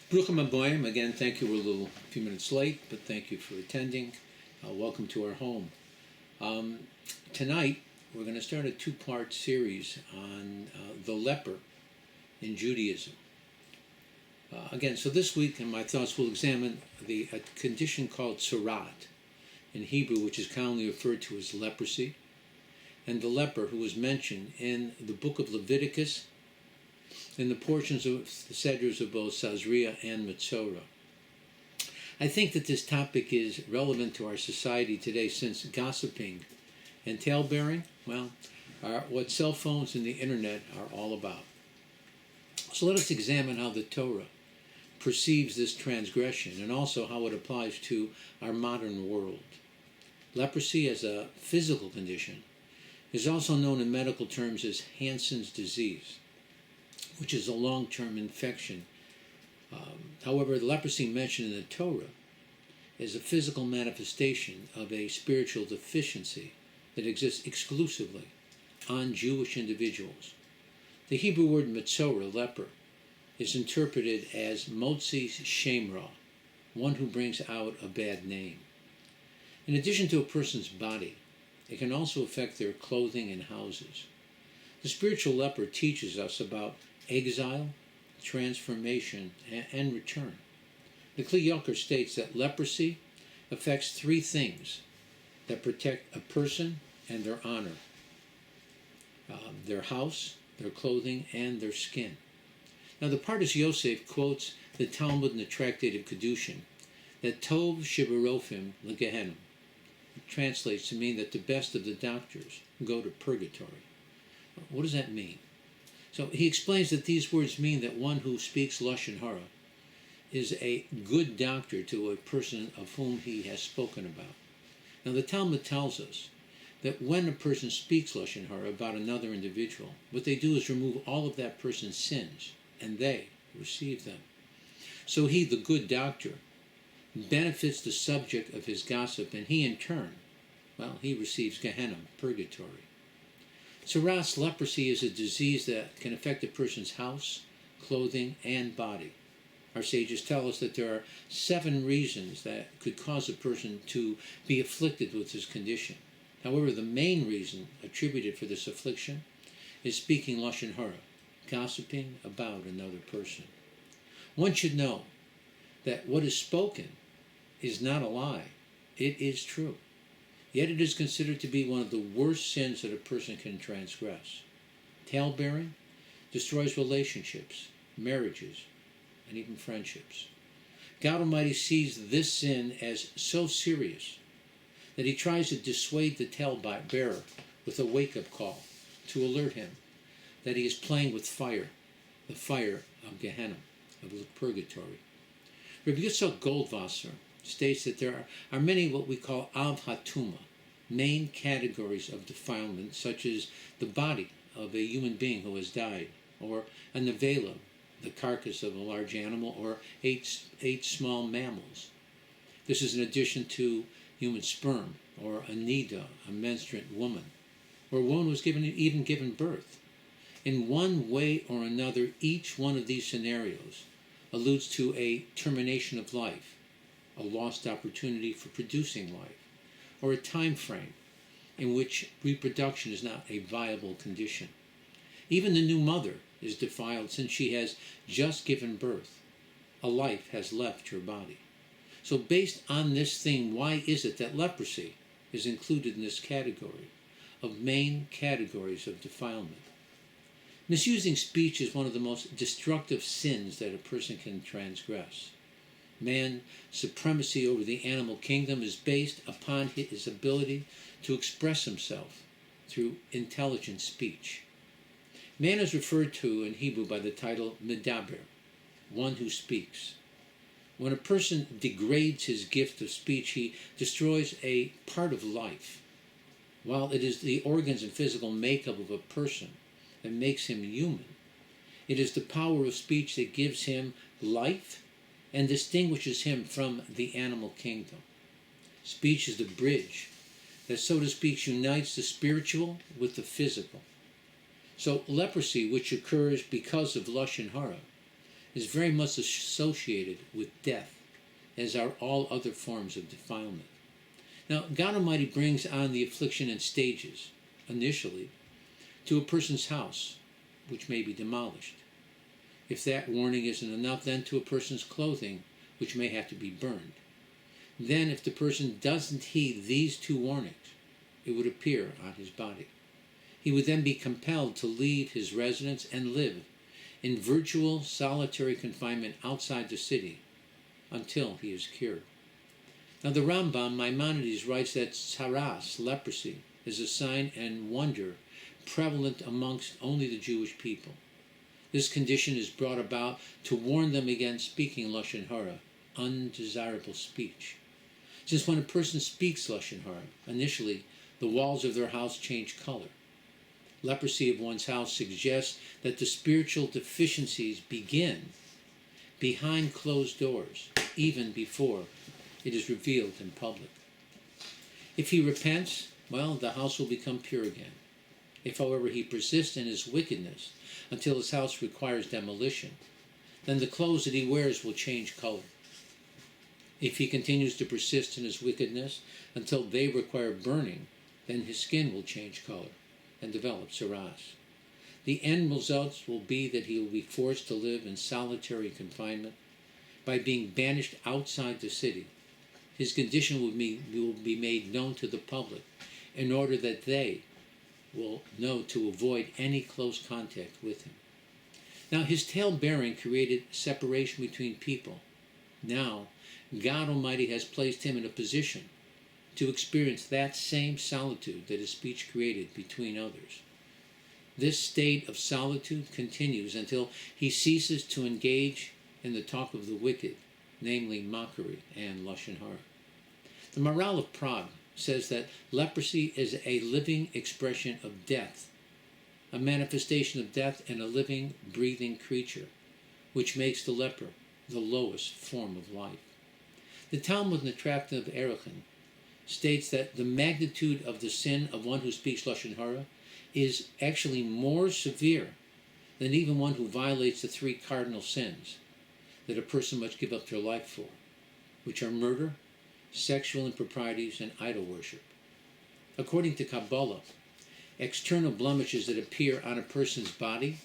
Bruchim Aboyim, again, thank you. We're a few minutes late, but thank you for attending. Welcome to our home. Tonight, we're going to start a two-part series on the leper in Judaism. Again, so this week, in my thoughts, we'll examine a condition called tzarat in Hebrew, which is commonly referred to as leprosy, and the leper who was mentioned in the book of Leviticus, in the portions of the Sedras of both Sazria and Metzora. I think that this topic is relevant to our society today, since gossiping and talebearing, are what cell phones and the internet are all about. So let us examine how the Torah perceives this transgression and also how it applies to our modern world. Leprosy as a physical condition is also known in medical terms as Hansen's disease, which is a long-term infection. However, the leprosy mentioned in the Torah is a physical manifestation of a spiritual deficiency that exists exclusively on Jewish individuals. The Hebrew word metzora, leper, is interpreted as motzi's shemra, one who brings out a bad name. In addition to a person's body, it can also affect their clothing and houses. The spiritual leper teaches us about exile, transformation, and return. The Kli Yakar states that leprosy affects three things that protect a person and their honor: their house, their clothing, and their skin. Now, the Pardes Yosef quotes the Talmud in the Tractate of Kedushin that Tov Shibarofim Legehenim. It translates to mean that the best of the doctors go to purgatory. What does that mean? So he explains that these words mean that one who speaks Lashon Hara is a good doctor to a person of whom he has spoken about. Now, the Talmud tells us that when a person speaks Lashon Hara about another individual, what they do is remove all of that person's sins, and they receive them. So he, the good doctor, benefits the subject of his gossip, and he in turn, he receives Gehenna, purgatory. Tzaras, leprosy, is a disease that can affect a person's house, clothing, and body. Our sages tell us that there are 7 reasons that could cause a person to be afflicted with this condition. However, the main reason attributed for this affliction is speaking Lashon Hara, gossiping about another person. One should know that what is spoken is not a lie. It is true. Yet it is considered to be one of the worst sins that a person can transgress. Talebearing destroys relationships, marriages, and even friendships. God Almighty sees this sin as so serious that he tries to dissuade the talebearer with a wake-up call to alert him that he is playing with fire, the fire of Gehenna, of purgatory. Rabbi Yitzchak Goldwasser states that there are many what we call av hatuma, main categories of defilement, such as the body of a human being who has died, or a nevela, the carcass of a large animal, or eight small mammals. This is in addition to human sperm, or a nida, a menstruant woman, or one who was even given birth. In one way or another, each one of these scenarios alludes to a termination of life, a lost opportunity for producing life, or a time frame in which reproduction is not a viable condition. Even the new mother is defiled since she has just given birth. A life has left her body. So based on this theme, why is it that leprosy is included in this category of main categories of defilement? Misusing speech is one of the most destructive sins that a person can transgress. Man's supremacy over the animal kingdom is based upon his ability to express himself through intelligent speech. Man is referred to in Hebrew by the title medaber, one who speaks. When a person degrades his gift of speech, he destroys a part of life. While it is the organs and physical makeup of a person that makes him human, it is the power of speech that gives him life and distinguishes him from the animal kingdom. Speech is the bridge that, so to speak, unites the spiritual with the physical. So leprosy, which occurs because of Lashon Hara, is very much associated with death, as are all other forms of defilement. Now, God Almighty brings on the affliction in stages, initially, to a person's house, which may be demolished. If that warning isn't enough, then to a person's clothing, which may have to be burned. Then, if the person doesn't heed these two warnings, it would appear on his body. He would then be compelled to leave his residence and live in virtual solitary confinement outside the city until he is cured. Now the Rambam, Maimonides, writes that tsaras, leprosy, is a sign and wonder prevalent amongst only the Jewish people. This condition is brought about to warn them against speaking Lashon Hara, undesirable speech. Since when a person speaks Lashon Hara, initially the walls of their house change color. Leprosy of one's house suggests that the spiritual deficiencies begin behind closed doors, even before it is revealed in public. If he repents, well, the house will become pure again. If, however, he persists in his wickedness until his house requires demolition, then the clothes that he wears will change color. If he continues to persist in his wickedness until they require burning, then his skin will change color and develop tsaras. The end results will be that he will be forced to live in solitary confinement by being banished outside the city. His condition will be made known to the public in order that they will know to avoid any close contact with him. Now his tale-bearing created separation between people. Now God Almighty has placed him in a position to experience that same solitude that his speech created between others. This state of solitude continues until he ceases to engage in the talk of the wicked, namely mockery and Lashon Hara. The Maharal of Prague says that leprosy is a living expression of death, a manifestation of death in a living, breathing creature, which makes the leper the lowest form of life. The Talmud in the Tractate of Erechim states that the magnitude of the sin of one who speaks Lashon Hara is actually more severe than even one who violates the three cardinal sins that a person must give up their life for, which are murder, sexual improprieties, and idol worship. According to Kabbalah, external blemishes that appear on a person's body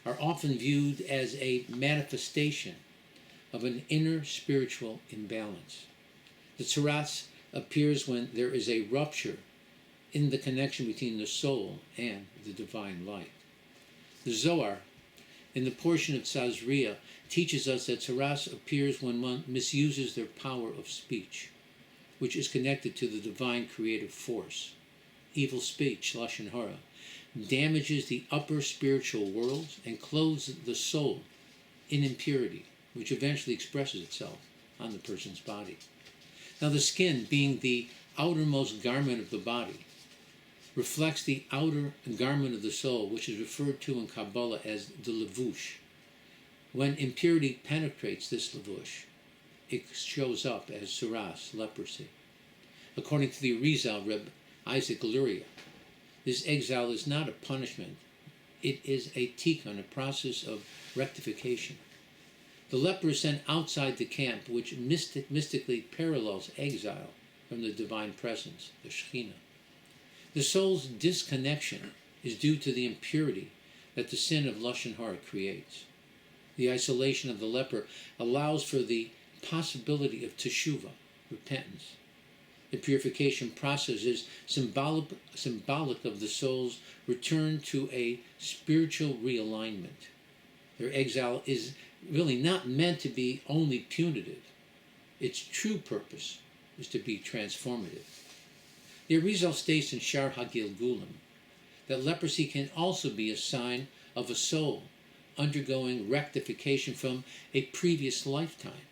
are often viewed as a manifestation of an inner spiritual imbalance. The tsaras appears when there is a rupture in the connection between the soul and the divine light. The Zohar, in the portion of Tzazria, teaches us that tsaras appears when one misuses their power of speech, which is connected to the divine creative force. Evil speech, Lashon Hara, damages the upper spiritual worlds and clothes the soul in impurity, which eventually expresses itself on the person's body. Now the skin, being the outermost garment of the body, reflects the outer garment of the soul, which is referred to in Kabbalah as the levush. When impurity penetrates this levush, it shows up as tsaras, leprosy. According to the Arizal, Reb Isaac Luria, this exile is not a punishment. It is a tikkun, a process of rectification. The leper is sent outside the camp, which mystically parallels exile from the divine presence, the Shekhinah. The soul's disconnection is due to the impurity that the sin of Lashon Hara creates. The isolation of the leper allows for the possibility of teshuvah, repentance. The purification process is symbolic of the soul's return to a spiritual realignment. Their exile is really not meant to be only punitive. Its true purpose is to be transformative. The Arizal states in Shar HaGilgulim that leprosy can also be a sign of a soul undergoing rectification from a previous lifetime,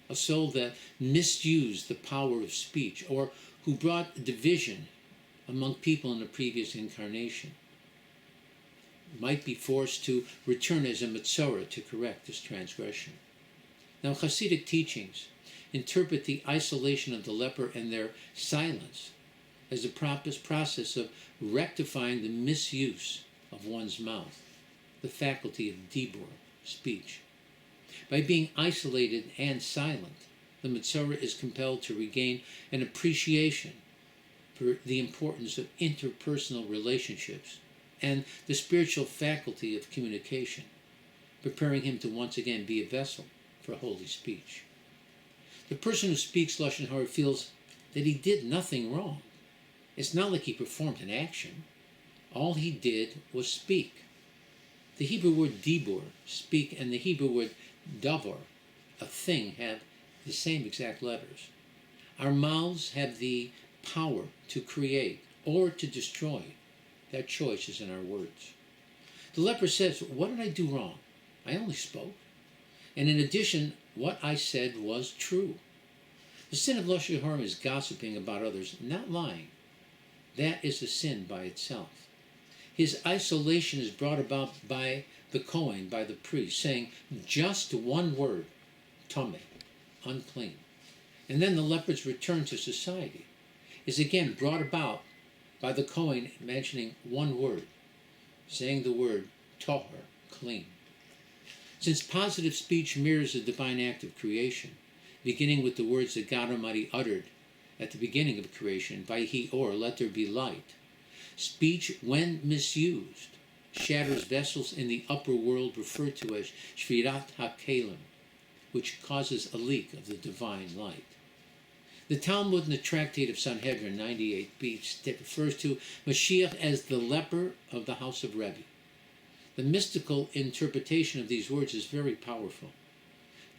a soul that misused the power of speech or who brought division among people in a previous incarnation, might be forced to return as a Metzorah to correct this transgression. Now, Hasidic teachings interpret the isolation of the leper and their silence as a process of rectifying the misuse of one's mouth, the faculty of dibur, speech. By being isolated and silent, the Metzora is compelled to regain an appreciation for the importance of interpersonal relationships and the spiritual faculty of communication, preparing him to once again be a vessel for holy speech. The person who speaks Lashon Hara feels that he did nothing wrong. It's not like he performed an action. All he did was speak. The Hebrew word dibur, speak, and the Hebrew word davar, a thing, have the same exact letters. Our mouths have the power to create or to destroy. That choice is in our words. The leper says, "What did I do wrong? I only spoke. And in addition, what I said was true." The sin of Lashon Hara is gossiping about others, not lying. That is a sin by itself. His isolation is brought about by the Kohen, by the priest, saying just one word, tameh, unclean. And then the leper's return to society is again brought about by the Kohen mentioning one word, saying the word tahor, clean. Since positive speech mirrors the divine act of creation, beginning with the words that God Almighty uttered at the beginning of creation, Vayhi or, let there be light, speech, when misused, shatters vessels in the upper world referred to as Shvirat HaKelim, which causes a leak of the divine light. The Talmud in the Tractate of Sanhedrin 98b refers to Mashiach as the leper of the house of Rebbe. The mystical interpretation of these words is very powerful.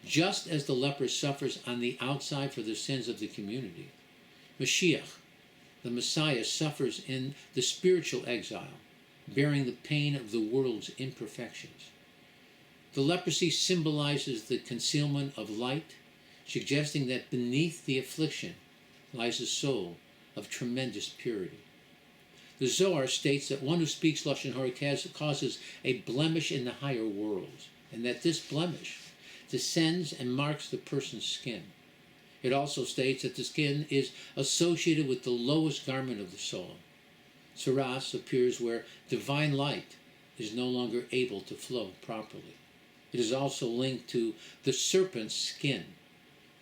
Just as the leper suffers on the outside for the sins of the community, Mashiach, the Messiah, suffers in the spiritual exile, bearing the pain of the world's imperfections. The leprosy symbolizes the concealment of light, suggesting that beneath the affliction lies a soul of tremendous purity. The Zohar states that one who speaks Lashon Hara causes a blemish in the higher worlds, and that this blemish descends and marks the person's skin. It also states that the skin is associated with the lowest garment of the soul. Saras appears where divine light is no longer able to flow properly. It is also linked to the serpent's skin.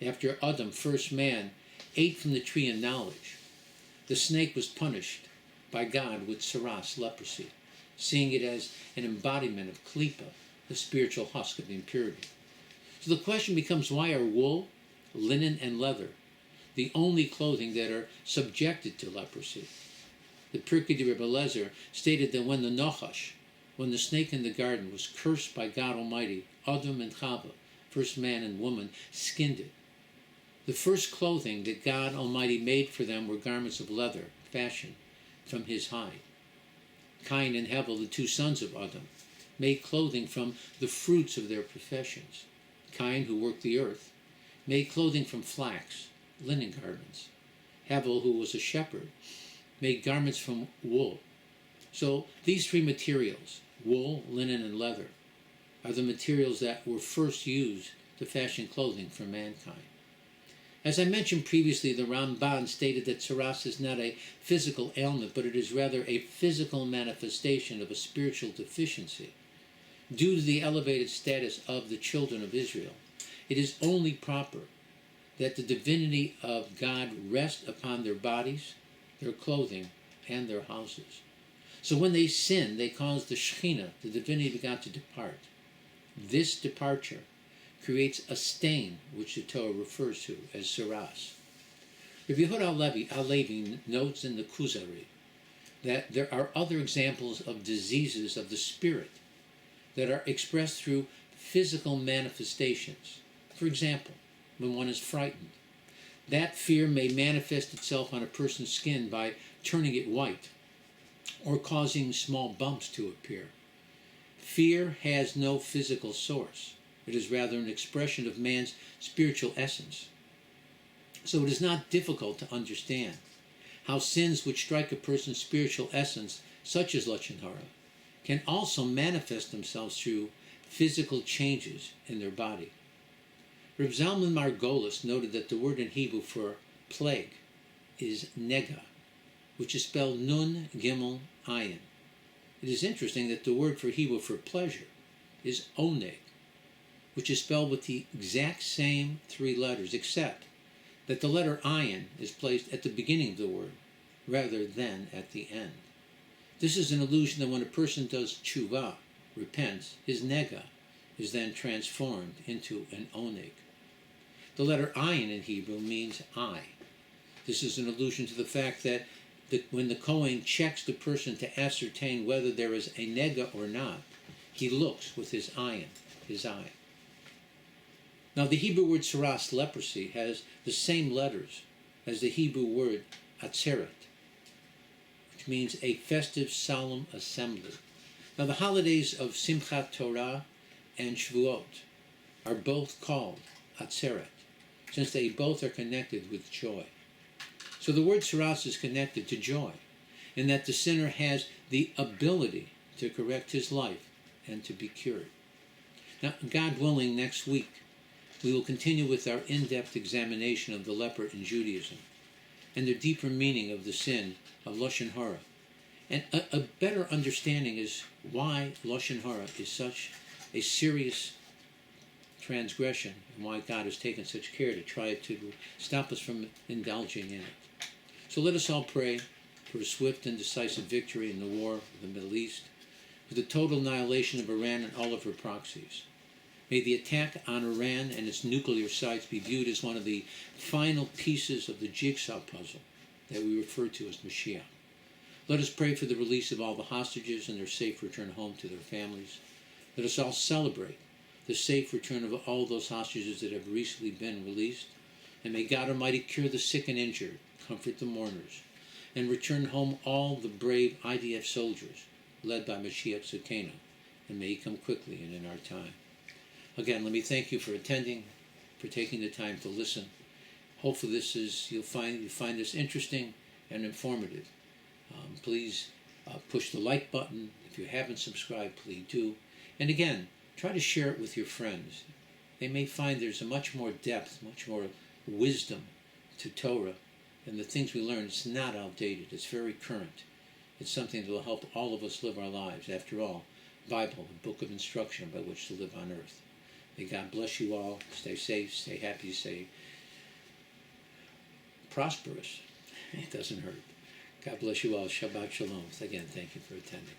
After Adam, first man, ate from the tree of knowledge, the snake was punished by God with saras, leprosy, seeing it as an embodiment of klipa, the spiritual husk of impurity. So the question becomes, why are wool, linen, and leather the only clothing that are subjected to leprosy? The Pirkei de Rebbe Lezer stated that when the snake in the garden was cursed by God Almighty, Adam and Chava, first man and woman, skinned it. The first clothing that God Almighty made for them were garments of leather, fashioned from his hide. Cain and Hevel, the two sons of Adam, made clothing from the fruits of their professions. Cain, who worked the earth, made clothing from flax, linen garments. Hevel, who was a shepherd, made garments from wool. So these three materials, wool, linen, and leather, are the materials that were first used to fashion clothing for mankind. As I mentioned previously, the Ramban stated that saras is not a physical ailment, but it is rather a physical manifestation of a spiritual deficiency. Due to the elevated status of the children of Israel, it is only proper that the divinity of God rest upon their bodies, their clothing, and their houses. So when they sin, they cause the Shekhinah, the divinity of God, to depart. This departure creates a stain, which the Torah refers to as saras. Rabbi Yehuda Halevi notes in the Kuzari that there are other examples of diseases of the spirit that are expressed through physical manifestations. For example, when one is frightened, that fear may manifest itself on a person's skin by turning it white or causing small bumps to appear. Fear has no physical source. It is rather an expression of man's spiritual essence. So it is not difficult to understand how sins which strike a person's spiritual essence, such as Lashon Hara, can also manifest themselves through physical changes in their body. Reb Zalman Margolis noted that the word in Hebrew for plague is nega, which is spelled nun gimel ayin. It is interesting that the word for Hebrew for pleasure is oneg, which is spelled with the exact same three letters, except that the letter ayin is placed at the beginning of the word rather than at the end. This is an illusion that when a person does tshuva, repents, his nega is then transformed into an oneg. The letter ayin in Hebrew means eye. This is an allusion to the fact that when the Kohen checks the person to ascertain whether there is a nega or not, he looks with his ayin, his eye. Now the Hebrew word saras, leprosy, has the same letters as the Hebrew word atzeret, which means a festive, solemn assembly. Now the holidays of Simchat Torah and Shavuot are both called atzeret, since they both are connected with joy. So the word saras is connected to joy, in that the sinner has the ability to correct his life and to be cured. Now, God willing, next week, we will continue with our in-depth examination of the leper in Judaism and the deeper meaning of the sin of Lashon Hara. And a better understanding is why Lashon Hara is such a serious transgression and why God has taken such care to try to stop us from indulging in it. So let us all pray for a swift and decisive victory in the war of the Middle East, for the total annihilation of Iran and all of her proxies. May the attack on Iran and its nuclear sites be viewed as one of the final pieces of the jigsaw puzzle that we refer to as Mashiach. Let us pray for the release of all the hostages and their safe return home to their families. Let us all celebrate the safe return of all those hostages that have recently been released. And may God Almighty cure the sick and injured, comfort the mourners, and return home all the brave IDF soldiers led by Mashiach Tzidkenu, and may he come quickly and in our time. Again, let me thank you for attending, for taking the time to listen. Hopefully you'll find this interesting and informative. Please push the like button. If you haven't subscribed, please do. And again, try to share it with your friends. They may find there's a much more depth, much more wisdom to Torah, and the things we learn, it's not outdated. It's very current. It's something that will help all of us live our lives. After all, Bible, a book of instruction by which to live on earth. May God bless you all. Stay safe, stay happy, stay prosperous. It doesn't hurt. God bless you all. Shabbat Shalom. Again, thank you for attending.